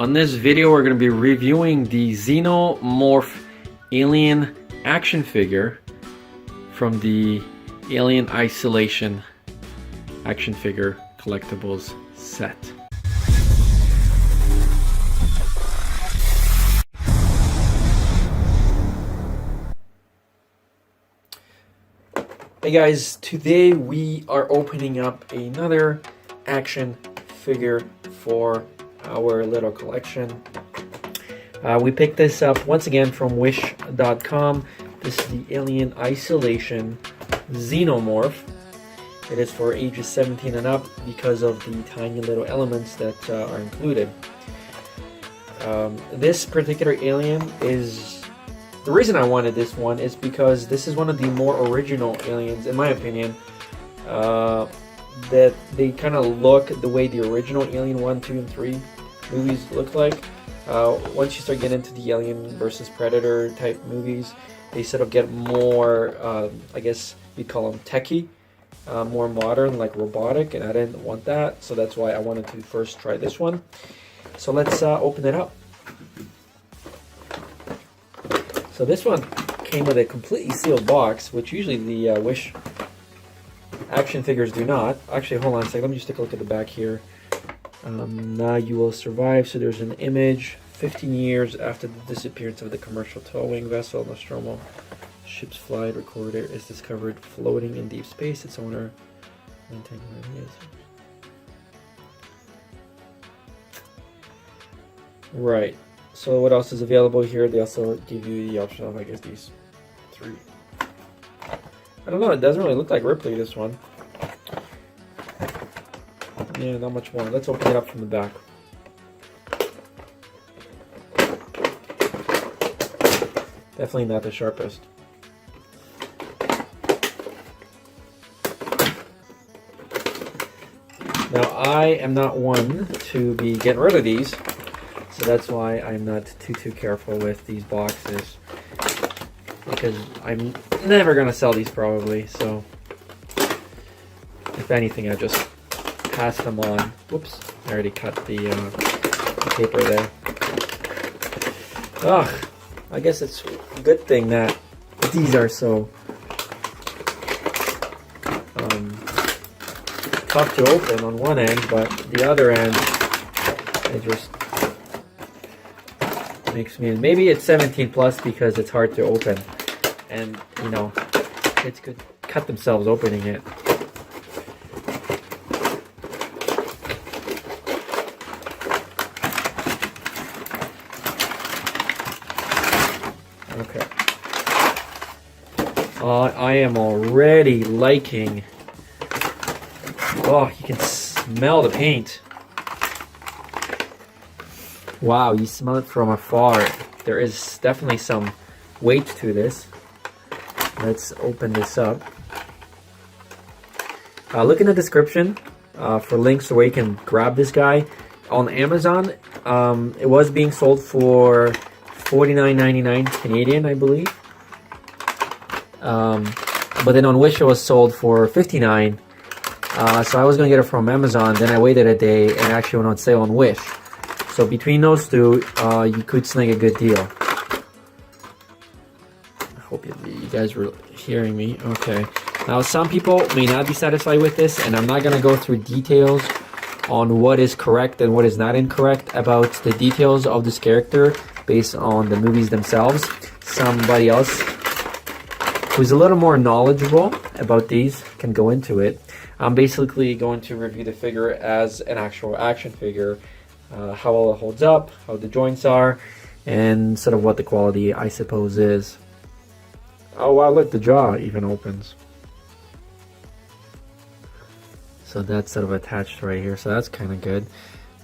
On this video, we're going to be reviewing the Xenomorph alien action figure from the Alien Isolation action figure collectibles set. Hey guys, today we are opening up another action figure for our little collection. We picked this up once again from wish.com. This is the Alien Isolation Xenomorph. It is for ages 17 and up because of the tiny little elements that are included. This particular alien is... The reason I wanted this one is because this is one of the more original aliens, in my opinion, that they kind of look the way the original Alien 1, 2, and 3 movies look like. Once you start getting into the Alien versus Predator type movies, they sort of get more, I guess you'd call them techie, more modern, like robotic, and I didn't want that, so that's why I wanted to first try this one. So let's open it up. So this one came with a completely sealed box, which usually the Wish action figures do not. Actually, hold on a second. Let me just take a look at the back here. Now you will survive. So there's an image. 15 years after the disappearance of the commercial towing vessel Nostromo, ship's flight recorder is discovered floating in deep space. Its owner maintained where it is. Right. So what else is available here? They also give you the option of, I guess, these three. I don't know, it doesn't really look like Ripley, this one. Yeah, not much more. Let's open it up from the back. Definitely not the sharpest. Now, I am not one to be getting rid of these, so that's why I'm not too careful with these boxes, because I'm never gonna sell these probably. So if anything, I just pass them on. Whoops, I already cut the paper there. Ugh, I guess it's a good thing that these are so tough to open on one end, but the other end, it just makes me, maybe it's 17 plus because it's hard to open, and you know, kids could cut themselves opening it. Okay. I am already liking, oh, you can smell the paint. Wow, you smell it from afar. There is definitely some weight to this. Let's open this up. Look in the description for links to where you can grab this guy. On Amazon, it was being sold for $49.99 Canadian, I believe. But then on Wish it was sold for $59. So I was going to get it from Amazon, then I waited a day and it actually went on sale on Wish. So between those two, you could snag a good deal. I hope you guys were hearing me. Okay. Now, some people may not be satisfied with this, and I'm not going to go through details on what is correct and what is not incorrect about the details of this character based on the movies themselves. Somebody else who's a little more knowledgeable about these can go into it. I'm basically going to review the figure as an actual action figure. How well it holds up, how the joints are, and sort of what the quality, I suppose, is. Oh wow, look, the jaw even opens. So that's sort of attached right here, so that's kind of good.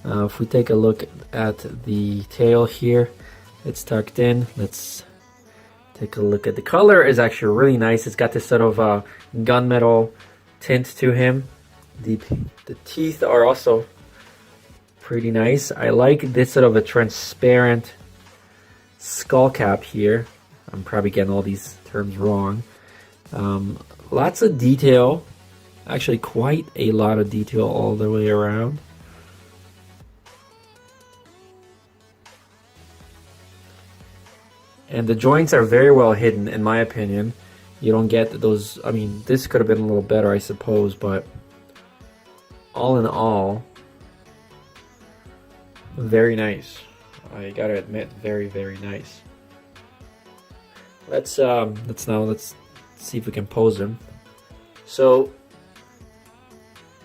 If we take a look at the tail here, it's tucked in. Let's take a look at the color. Is actually really nice. It's got this sort of gunmetal tint to him. The teeth are also pretty nice. I like this sort of a transparent skull cap here. I'm probably getting all these terms wrong. Lots of detail, actually quite a lot of detail all the way around. And the joints are very well hidden, in my opinion. You don't get those. I mean, this could have been a little better, I suppose, but all in all, very nice. I gotta admit, very, very nice. Let's see if we can pose him. So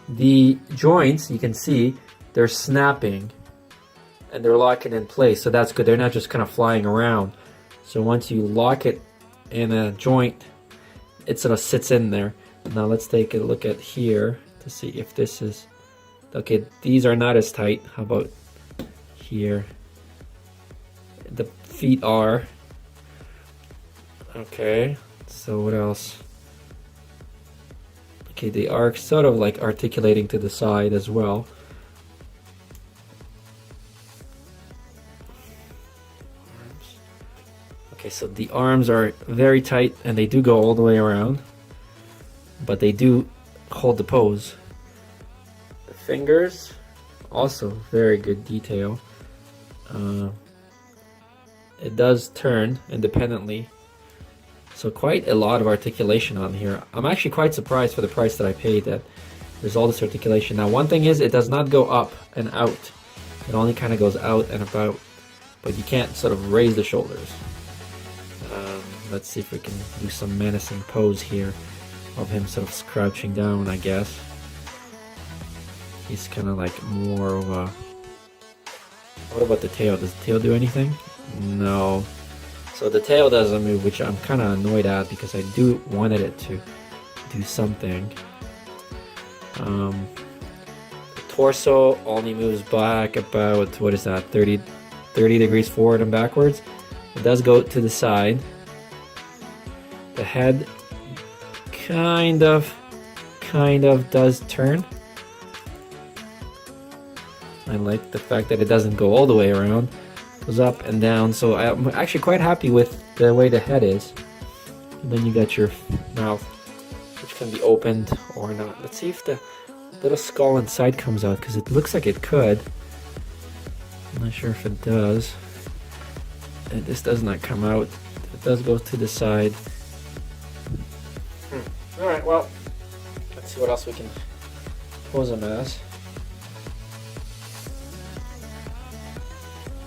the joints, you can see they're snapping and they're locking in place, so that's good. They're not just kind of flying around. So once you lock it in a joint, it sort of sits in there. Now let's take a look at here to see if this is okay. These are not as tight. How about here? The feet are okay. So what else? Okay, they are sort of like articulating to the side as well. Okay, so the arms are very tight and they do go all the way around, but they do hold the pose. The fingers, also very good detail. It does turn independently, so quite a lot of articulation on here. I'm actually quite surprised for the price that I paid that there's all this articulation. Now one thing is, it does not go up and out. It only kind of goes out and about, but you can't sort of raise the shoulders. Let's see if we can do some menacing pose here of him sort of crouching down, I guess. He's kind of like more of a... What about the tail? Does the tail do anything? No. So the tail doesn't move, which I'm kind of annoyed at because I wanted it to do something. The torso only moves back about, what is that, 30 degrees forward and backwards. It does go to the side. The head kind of does turn. I like the fact that it doesn't go all the way around. It goes up and down, so I'm actually quite happy with the way the head is. And then you got your mouth, which can be opened or not. Let's see if the little skull inside comes out, because it looks like it could. I'm not sure if it does. And this does not come out. It does go to the side. Alright, well, let's see what else we can pose him as.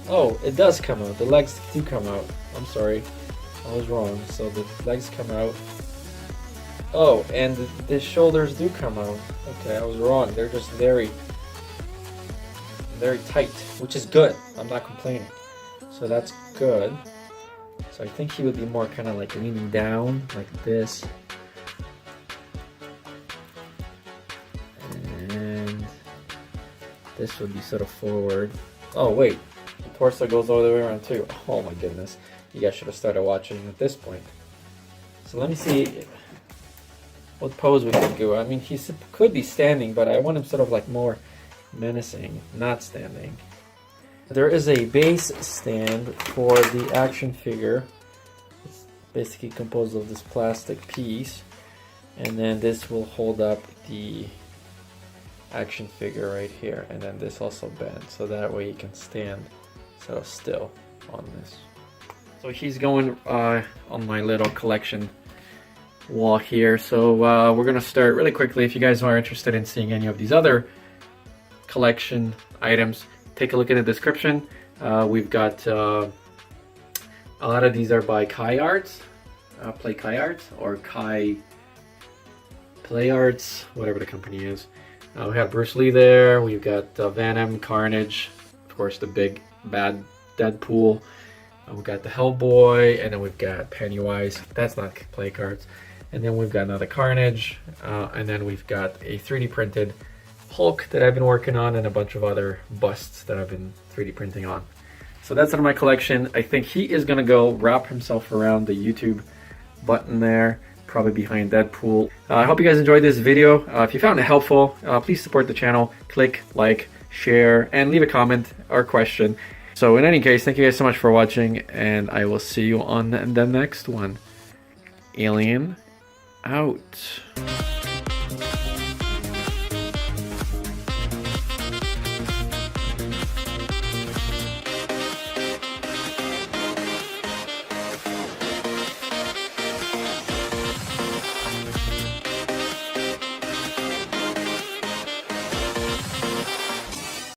Oh, it does come out. The legs do come out. I'm sorry. I was wrong. So the legs come out. Oh, and the shoulders do come out. Okay, I was wrong. They're just very, very tight, which is good. I'm not complaining. So that's good. So I think he would be more kind of like leaning down like this. And this would be sort of forward. Oh, wait. The torso goes all the way around too. Oh my goodness. You guys should have started watching at this point. So let me see what pose we could do. I mean, he could be standing, but I want him sort of like more menacing, not standing. There is a base stand for the action figure. It's basically composed of this plastic piece, and then this will hold up the action figure right here, and then this also bends, so that way you can stand sort of still on this. So he's going on my little collection wall here. So we're gonna start really quickly. If you guys are interested in seeing any of these other collection items, take a look in the description. We've got a lot of these are by Kai Arts, Play Kai Arts, or Kai Play Arts, whatever the company is. We have Bruce Lee there. We've got Venom, Carnage, of course the big bad Deadpool. We've got the Hellboy, and then we've got Pennywise. That's not play cards. And then we've got another Carnage, and then we've got a 3D printed Hulk that I've been working on, and a bunch of other busts that I've been 3D printing on. So that's out of my collection. I think he is gonna go wrap himself around the YouTube button there, probably behind Deadpool. I hope you guys enjoyed this video. If you found it helpful, please support the channel. Click like, share, and leave a comment or question. So in any case, thank you guys so much for watching, and I will see you on the next one. Alien out.